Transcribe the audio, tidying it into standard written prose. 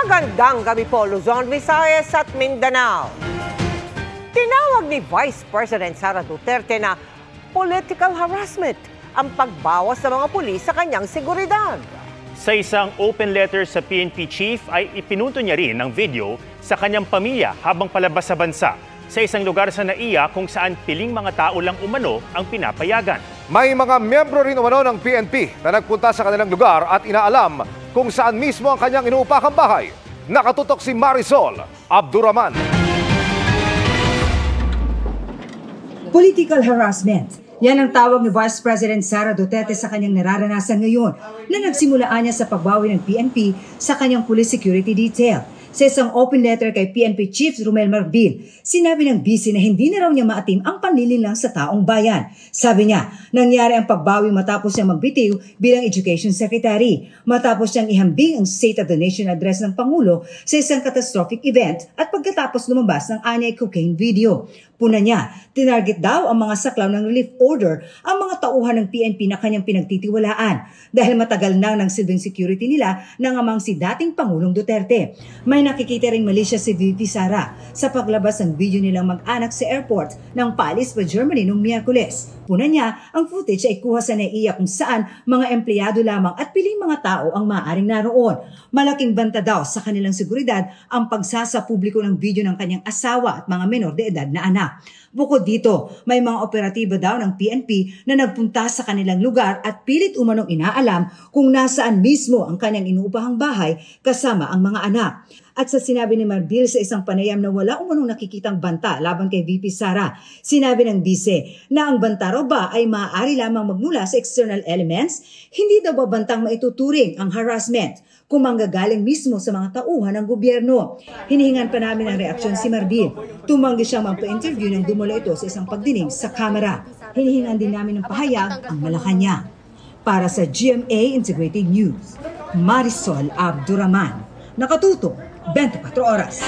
Magandang gabi po, Luzon, Visayas at Mindanao. Tinawag ni Vice President Sara Duterte na political harassment ang pagbawas ng mga pulis sa kanyang seguridad. Sa isang open letter sa PNP chief ay ipinunto niya rin ng video sa kanyang pamilya habang palabas sa bansa sa isang lugar sa NAIA kung saan piling mga tao lang umano ang pinapayagan. May mga miyembro rin umano ng PNP na nagpunta sa kanilang lugar at inaalam kung saan mismo ang kanyang inuupakang bahay. Nakatutok si Marisol Abduraman. Political harassment. Yan ang tawag ni Vice President Sara Duterte sa kanyang nararanasan ngayon na nagsimulaan niya sa pagbawi ng PNP sa kanyang police security detail. Sa isang open letter kay PNP Chief Romel Marbil, sinabi ng BC na hindi na raw niya maatim ang panlilinlang sa taong bayan. Sabi niya, nangyari ang pagbawi matapos niyang magbitiw bilang Education Secretary, matapos niyang ihambing ang State of the Nation address ng Pangulo sa isang catastrophic event at pagkatapos lumabas ng anyay cocaine video. Puna niya, tinarget daw ang mga saklaw ng relief order ang mga tauhan ng PNP na kanyang pinagtitiwalaan dahil matagal nang nagsilbing security nila ng amang si dating Pangulong Duterte. May nakikita ring mali siya si VP Sara sa paglabas ng video nilang mag-anak sa airport ng paalis pa Germany noong Miyerkules. Puna niya, ang footage ay kuha sa NAIA kung saan mga empleyado lamang at piling mga tao ang maaaring naroon. Malaking banta daw sa kanilang seguridad ang pagsasapubliko ng video ng kanyang asawa at mga menor de edad na anak. Bukod dito, may mga operatiba daw ng PNP na nagpunta sa kanilang lugar at pilit umanong inaalam kung nasaan mismo ang kanyang inuupahang bahay kasama ang mga anak. At sa sinabi ni Marbil sa isang panayam na wala umanong nakikitang banta laban kay VP Sara, sinabi ng bise na ang banta raw ba ay maaari lamang magmula sa external elements, hindi daw ba bantang maituturing ang harassment kung manggagaling mismo sa mga tauhan ng gobyerno. Hinihingan pa namin ang reaksyon si Marbil. Tumanggi siyang magpa-interview nang dumula ito sa isang pagdinig sa kamera. Hinihingan din namin ng pahayag ang Malacanang. Para sa GMA Integrated News, Marisol Abduraman. Nakatutok, 24 oras.